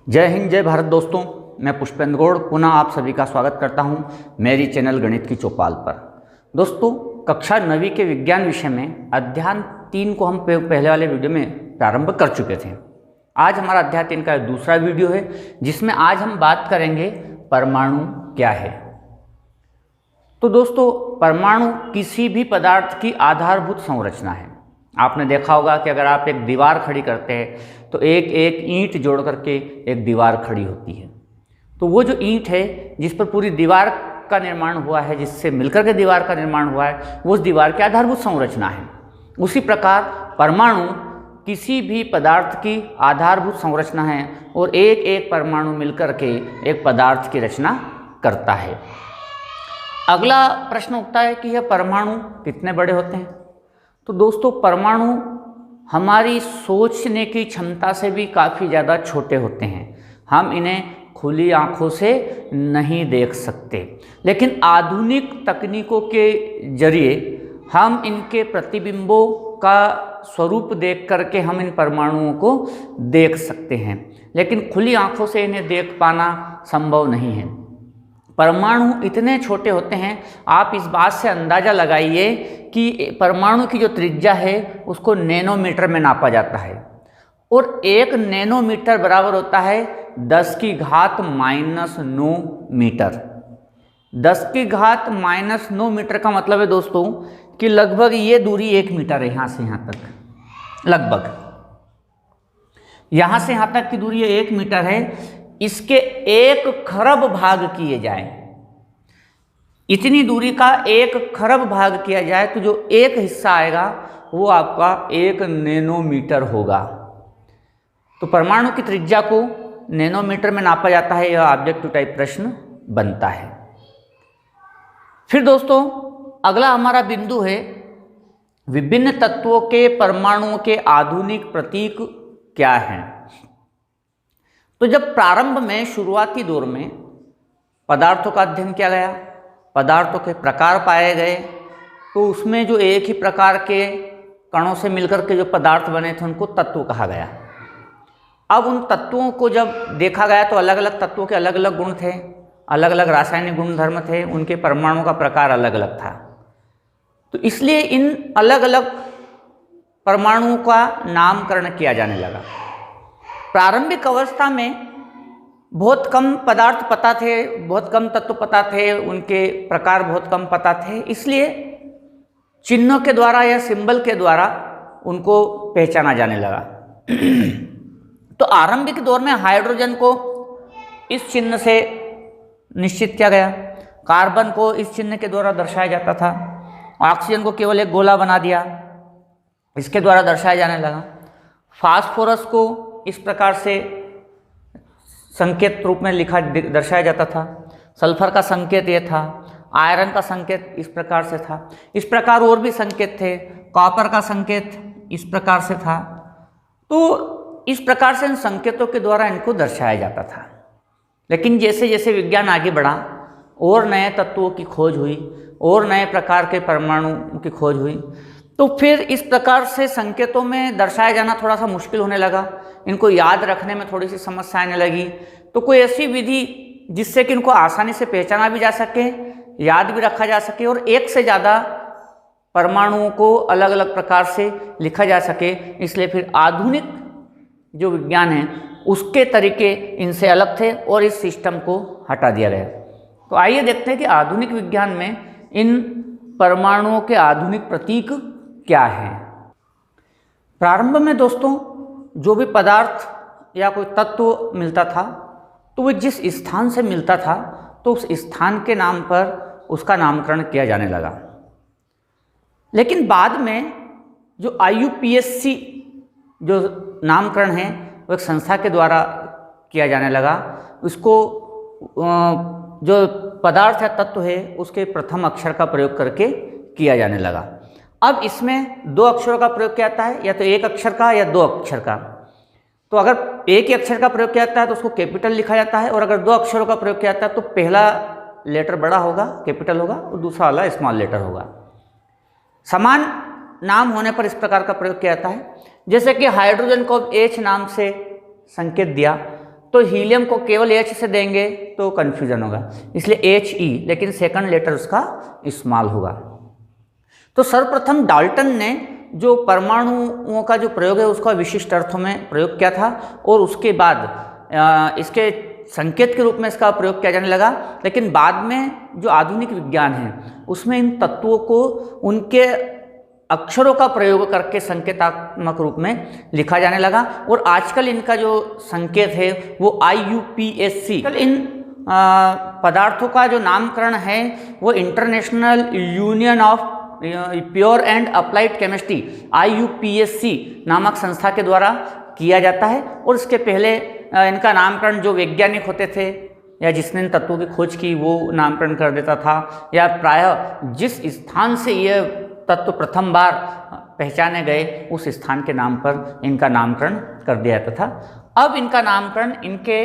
जय हिंद, जय भारत दोस्तों। मैं पुष्पेंद्र गौड़ पुनः आप सभी का स्वागत करता हूं मेरी चैनल गणित की चौपाल पर। दोस्तों, कक्षा 9वीं के विज्ञान विषय में अध्याय 3 को हम पहले वाले वीडियो में प्रारंभ कर चुके थे। आज हमारा अध्याय 3 का दूसरा वीडियो है जिसमें आज हम बात करेंगे परमाणु क्या है। तो दोस्तों, परमाणु किसी भी पदार्थ की आधारभूत संरचना है। आपने देखा होगा कि अगर आप एक दीवार खड़ी करते हैं तो एक एक ईंट जोड़ करके एक दीवार खड़ी होती है। तो वो जो ईंट है जिस पर पूरी दीवार का निर्माण हुआ है, जिससे मिलकर के दीवार का निर्माण हुआ है, वो उस दीवार की आधारभूत संरचना है। उसी प्रकार परमाणु किसी भी पदार्थ की आधारभूत संरचना है और एक एक परमाणु मिलकर के एक पदार्थ की रचना करता है। अगला प्रश्न उठता है कि यह परमाणु कितने बड़े होते हैं। तो दोस्तों, परमाणु हमारी सोचने की क्षमता से भी काफ़ी ज़्यादा छोटे होते हैं। हम इन्हें खुली आंखों से नहीं देख सकते, लेकिन आधुनिक तकनीकों के जरिए हम इनके प्रतिबिंबों का स्वरूप देख करके हम इन परमाणुओं को देख सकते हैं, लेकिन खुली आंखों से इन्हें देख पाना संभव नहीं है। परमाणु इतने छोटे होते हैं, आप इस बात से अंदाज़ा लगाइए कि परमाणु की जो त्रिज्या है उसको नैनोमीटर में नापा जाता है और 1 नैनोमीटर बराबर होता है 10⁻⁻⁹ मीटर। 10⁻⁻⁹ मीटर का मतलब है दोस्तों कि लगभग ये दूरी 1 मीटर है। यहाँ से यहाँ तक लगभग यहाँ से यहाँ तक की दूरी 1 मीटर है। इसके 1 खरब भाग किए जाए, इतनी दूरी का 1 खरब भाग किया जाए तो जो एक हिस्सा आएगा वो आपका 1 नैनोमीटर होगा। तो परमाणु की त्रिज्या को नैनोमीटर में नापा जाता है। यह ऑब्जेक्टिव टाइप प्रश्न बनता है। फिर दोस्तों, अगला हमारा बिंदु है विभिन्न तत्वों के परमाणुओं के आधुनिक प्रतीक क्या हैं। तो जब प्रारंभ में शुरुआती दौर में पदार्थों का अध्ययन किया गया, पदार्थों के प्रकार पाए गए, तो उसमें जो एक ही प्रकार के कणों से मिलकर के जो पदार्थ बने थे उनको तत्व कहा गया। अब उन तत्वों को जब देखा गया तो अलग अलग तत्वों के अलग अलग गुण थे, अलग अलग रासायनिक गुणधर्म थे, उनके परमाणुओं का प्रकार अलग अलग था। तो इसलिए इन अलग अलग परमाणुओं का नामकरण किया जाने लगा। प्रारंभिक अवस्था में बहुत कम पदार्थ पता थे, बहुत कम तत्व पता थे, उनके प्रकार बहुत कम पता थे, इसलिए चिन्हों के द्वारा या सिंबल के द्वारा उनको पहचाना जाने लगा। तो आरंभिक दौर में हाइड्रोजन को इस चिन्ह से निश्चित किया गया, कार्बन को इस चिन्ह के द्वारा दर्शाया जाता था, ऑक्सीजन को केवल एक गोला बना दिया, इसके द्वारा दर्शाया जाने लगा। फास्फोरस को इस प्रकार से संकेत रूप में दर्शाया जाता था। सल्फर का संकेत ये था, आयरन का संकेत इस प्रकार से था। इस प्रकार और भी संकेत थे। कॉपर का संकेत इस प्रकार से था। तो इस प्रकार से इन संकेतों के द्वारा इनको दर्शाया जाता था। लेकिन जैसे जैसे विज्ञान आगे बढ़ा और नए तत्वों की खोज हुई और नए प्रकार के परमाणु की खोज हुई, तो फिर इस प्रकार से संकेतों में दर्शाया जाना थोड़ा सा मुश्किल होने लगा। इनको याद रखने में थोड़ी सी समस्या आने लगी। तो कोई ऐसी विधि जिससे कि इनको आसानी से पहचाना भी जा सके, याद भी रखा जा सके और एक से ज़्यादा परमाणुओं को अलग अलग प्रकार से लिखा जा सके, इसलिए फिर आधुनिक जो विज्ञान है उसके तरीके इनसे अलग थे और इस सिस्टम को हटा दिया गया। तो आइए देखते हैं कि आधुनिक विज्ञान में इन परमाणुओं के आधुनिक प्रतीक क्या है। प्रारंभ में दोस्तों जो भी पदार्थ या कोई तत्व मिलता था तो वो जिस स्थान से मिलता था तो उस स्थान के नाम पर उसका नामकरण किया जाने लगा। लेकिन बाद में जो IUPAC जो नामकरण है वो एक संस्था के द्वारा किया जाने लगा। उसको जो पदार्थ या तत्व है उसके प्रथम अक्षर का प्रयोग करके किया जाने लगा। अब इसमें 2 अक्षरों का प्रयोग किया जाता है, या तो 1 अक्षर का या 2 अक्षर का। तो अगर एक ही अक्षर का प्रयोग किया जाता है तो उसको कैपिटल लिखा जाता है, और अगर 2 अक्षरों का प्रयोग किया जाता है तो पहला लेटर बड़ा होगा, कैपिटल होगा, और दूसरा वाला स्मॉल लेटर होगा। समान नाम होने पर इस प्रकार का प्रयोग किया जाता है। जैसे कि हाइड्रोजन को H नाम से संकेत दिया तो हीलियम को केवल H से देंगे तो कन्फ्यूजन होगा, इसलिए HE, लेकिन सेकंड लेटर उसका स्मॉल होगा। तो सर्वप्रथम डाल्टन ने जो परमाणुओं का जो प्रयोग है उसका विशिष्ट अर्थों में प्रयोग किया था, और उसके बाद इसके संकेत के रूप में इसका प्रयोग किया जाने लगा। लेकिन बाद में जो आधुनिक विज्ञान है उसमें इन तत्वों को उनके अक्षरों का प्रयोग करके संकेतात्मक रूप में लिखा जाने लगा, और आजकल इनका जो संकेत है वो IUPAC। इन पदार्थों का जो नामकरण है वो international union of pure and applied chemistry IUPAC नामक संस्था के द्वारा किया जाता है। और इसके पहले इनका नामकरण जो वैज्ञानिक होते थे या जिसने इन तत्वों की खोज की वो नामकरण कर देता था, या प्रायः जिस स्थान से यह तत्व प्रथम बार पहचाने गए उस स्थान के नाम पर इनका नामकरण कर दिया जाता था। अब इनका नामकरण इनके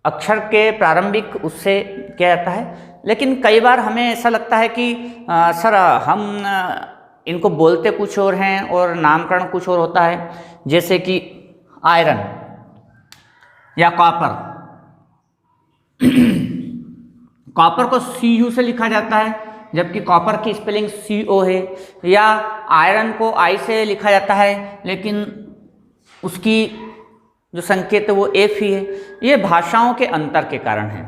अक्षर के प्रारंभिक उससे किया जाता है। लेकिन कई बार हमें ऐसा लगता है कि सर हम इनको बोलते कुछ और हैं और नामकरण कुछ और होता है, जैसे कि आयरन या कॉपर। कॉपर को CU से लिखा जाता है जबकि कॉपर की स्पेलिंग CO है, या आयरन को I से लिखा जाता है लेकिन उसकी जो संकेत है वो F ही है। ये भाषाओं के अंतर के कारण है।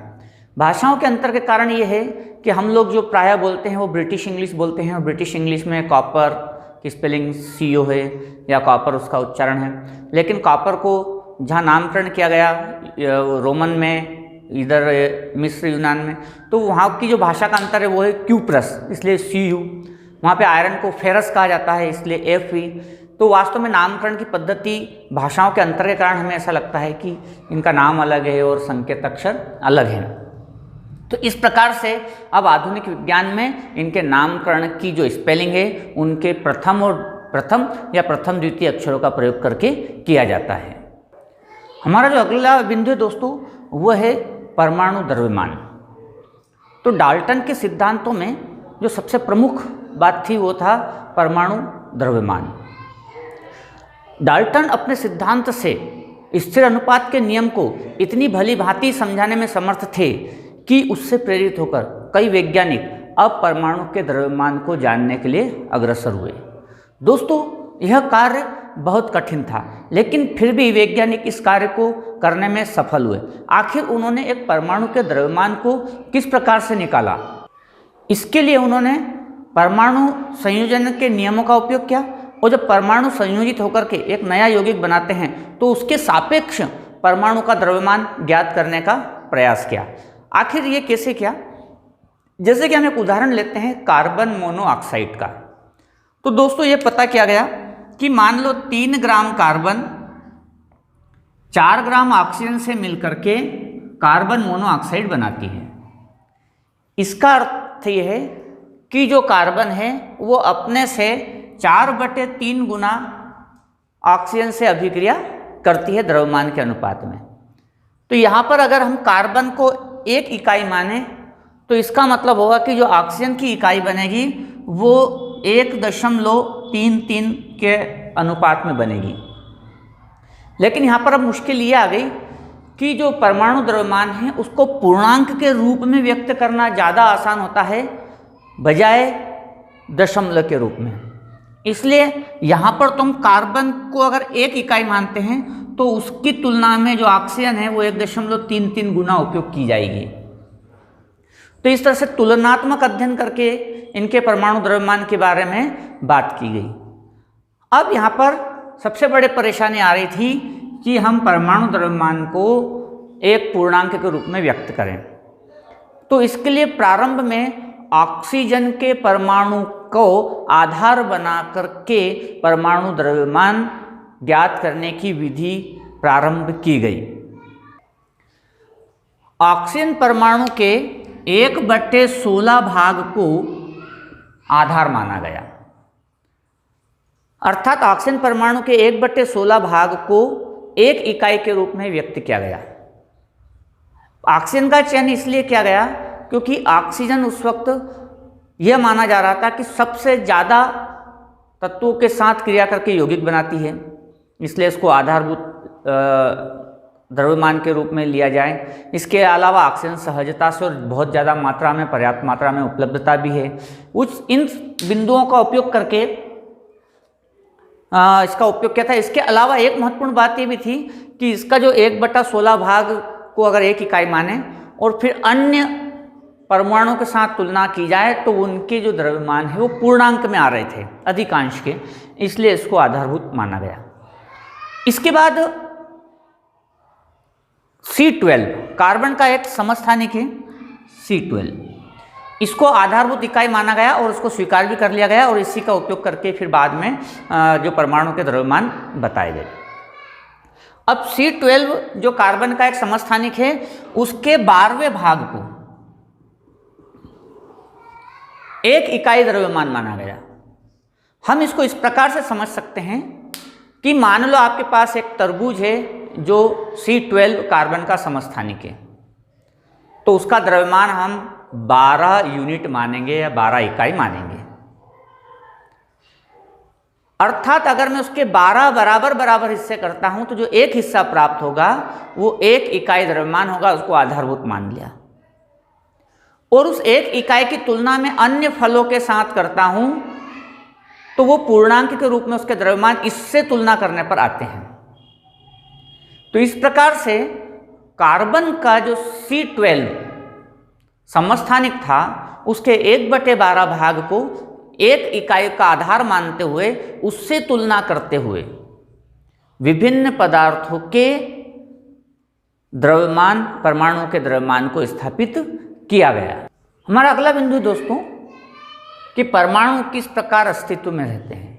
भाषाओं के अंतर के कारण ये है कि हम लोग जो प्रायः बोलते हैं वो ब्रिटिश इंग्लिश बोलते हैं, और ब्रिटिश इंग्लिश में कॉपर की स्पेलिंग CO है या कॉपर उसका उच्चारण है। लेकिन कॉपर को जहाँ नामकरण किया गया रोमन में, इधर मिस्र यूनान में, तो वहाँ की जो भाषा का अंतर है वो है क्यूप्रस, इसलिए CU। वहाँ पे आयरन को फेरस कहा जाता है, इसलिए FE। तो वास्तव में नामकरण की पद्धति भाषाओं के अंतर के कारण हमें ऐसा लगता है कि इनका नाम अलग है और संकेत अक्षर अलग हैं। तो इस प्रकार से अब आधुनिक विज्ञान में इनके नामकरण की जो स्पेलिंग है उनके प्रथम या प्रथम द्वितीय अक्षरों का प्रयोग करके किया जाता है। हमारा जो अगला बिंदु है दोस्तों वह है परमाणु द्रव्यमान। तो डाल्टन के सिद्धांतों में जो सबसे प्रमुख बात थी वो था परमाणु द्रव्यमान। डाल्टन अपने सिद्धांत से स्थिर अनुपात के नियम को इतनी भली भांति समझाने में समर्थ थे कि उससे प्रेरित होकर कई वैज्ञानिक अब परमाणु के द्रव्यमान को जानने के लिए अग्रसर हुए। दोस्तों यह कार्य बहुत कठिन था, लेकिन फिर भी वैज्ञानिक इस कार्य को करने में सफल हुए। आखिर उन्होंने एक परमाणु के द्रव्यमान को किस प्रकार से निकाला, इसके लिए उन्होंने परमाणु संयोजन के नियमों का उपयोग किया, और जब परमाणु संयोजित होकर के एक नया यौगिक बनाते हैं तो उसके सापेक्ष परमाणु का द्रव्यमान ज्ञात करने का प्रयास किया। आखिर ये कैसे किया? जैसे कि हम एक उदाहरण लेते हैं कार्बन मोनोऑक्साइड का। तो दोस्तों ये पता किया गया कि मान लो 3 ग्राम कार्बन 4 ग्राम ऑक्सीजन से मिलकर के कार्बन मोनोऑक्साइड बनाती है। इसका अर्थ ये है कि जो कार्बन है वो अपने से 4/3 गुना ऑक्सीजन से अभिक्रिया करती है द्रव्यमान के अनुपात में। तो यहाँ पर अगर हम कार्बन को 1 इकाई माने तो इसका मतलब होगा कि जो ऑक्सीजन की इकाई बनेगी वो 1.33 के अनुपात में बनेगी। लेकिन यहाँ पर अब मुश्किल ये आ गई कि जो परमाणु द्रव्यमान है उसको पूर्णांक के रूप में व्यक्त करना ज़्यादा आसान होता है बजाय दशमलव के रूप में। इसलिए यहाँ पर तुम कार्बन को अगर 1 इकाई मानते हैं तो उसकी तुलना में जो ऑक्सीजन है वो 1.33 गुना उपयोग की जाएगी। तो इस तरह से तुलनात्मक अध्ययन करके इनके परमाणु द्रव्यमान के बारे में बात की गई। अब यहाँ पर सबसे बड़ी परेशानी आ रही थी कि हम परमाणु द्रव्यमान को एक पूर्णांक के रूप में व्यक्त करें। तो इसके लिए प्रारंभ में ऑक्सीजन के परमाणु को आधार बना करके परमाणु द्रव्यमान ज्ञात करने की विधि प्रारंभ की गई। ऑक्सीजन परमाणु के 1/16 भाग को आधार माना गया, अर्थात ऑक्सीजन परमाणु के 1/16 भाग को 1 इकाई के रूप में व्यक्त किया गया। ऑक्सीजन का चयन इसलिए किया गया क्योंकि ऑक्सीजन उस वक्त यह माना जा रहा था कि सबसे ज़्यादा तत्वों के साथ क्रिया करके यौगिक बनाती है, इसलिए इसको आधारभूत द्रव्यमान के रूप में लिया जाए। इसके अलावा ऑक्सीजन सहजता से और बहुत ज़्यादा मात्रा में, पर्याप्त मात्रा में उपलब्धता भी है। इन बिंदुओं का उपयोग करके इसका उपयोग क्या था। इसके अलावा एक महत्वपूर्ण बात ये भी थी कि इसका जो 1/16 भाग को अगर 1 इकाई माने और फिर अन्य परमाणु के साथ तुलना की जाए तो उनके जो द्रव्यमान है वो पूर्णांक में आ रहे थे अधिकांश के, इसलिए इसको आधारभूत माना गया। इसके बाद C12 कार्बन का एक समस्थानिक है C12, इसको आधारभूत इकाई माना गया और उसको स्वीकार भी कर लिया गया और इसी का उपयोग करके फिर बाद में जो परमाणु के द्रव्यमान बताए गए। अब C12 जो कार्बन का एक समस्थानिक है उसके 12वें भाग को 1 इकाई द्रव्यमान माना गया। हम इसको इस प्रकार से समझ सकते हैं कि मान लो आपके पास एक तरबूज है जो C12 कार्बन का समस्थानिक है, तो उसका द्रव्यमान हम 12 यूनिट मानेंगे या 12 इकाई मानेंगे। अर्थात अगर मैं उसके 12 बराबर हिस्से करता हूं तो जो एक हिस्सा प्राप्त होगा वो 1 इकाई द्रव्यमान होगा, उसको आधारभूत मान लिया। और उस 1 इकाई की तुलना में अन्य फलों के साथ करता हूं तो वो पूर्णांक के रूप में उसके द्रव्यमान इससे तुलना करने पर आते हैं। तो इस प्रकार से कार्बन का जो C12 समस्थानिक था उसके 1/12 भाग को 1 इकाई का आधार मानते हुए उससे तुलना करते हुए विभिन्न पदार्थों के द्रव्यमान, परमाणु के द्रव्यमान को स्थापित किया गया। हमारा अगला बिंदु दोस्तों कि परमाणु किस प्रकार अस्तित्व में रहते हैं।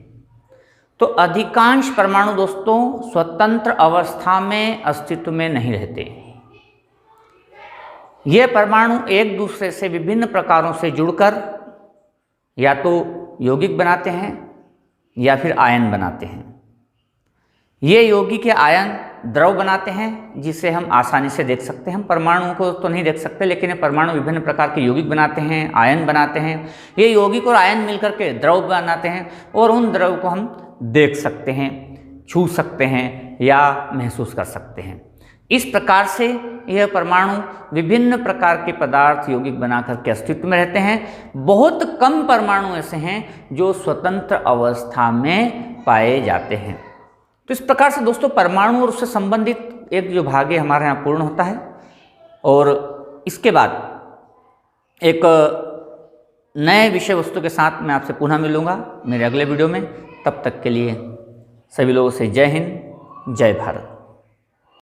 तो अधिकांश परमाणु दोस्तों स्वतंत्र अवस्था में अस्तित्व में नहीं रहते। ये परमाणु एक दूसरे से विभिन्न प्रकारों से जुड़कर या तो यौगिक बनाते हैं या फिर आयन बनाते हैं। ये यौगिक या आयन द्रव बनाते हैं जिसे हम आसानी से देख सकते हैं। हम परमाणु को तो नहीं देख सकते, लेकिन ये परमाणु विभिन्न प्रकार के यौगिक बनाते हैं, आयन बनाते हैं। ये यौगिक और आयन मिलकर के द्रव बनाते हैं और उन द्रव को हम देख सकते हैं, छू सकते हैं या महसूस कर सकते हैं। इस प्रकार से यह परमाणु विभिन्न प्रकार के पदार्थ, यौगिक बनाकर के अस्तित्व में रहते हैं। बहुत कम परमाणु ऐसे हैं जो स्वतंत्र अवस्था में पाए जाते हैं। तो इस प्रकार से दोस्तों परमाणु और उससे संबंधित एक जो भाग है हमारे यहाँ पूर्ण होता है। और इसके बाद एक नए विषय वस्तु के साथ मैं आपसे पुनः मिलूँगा मेरे अगले वीडियो में। तब तक के लिए सभी लोगों से जय हिंद, जय भारत।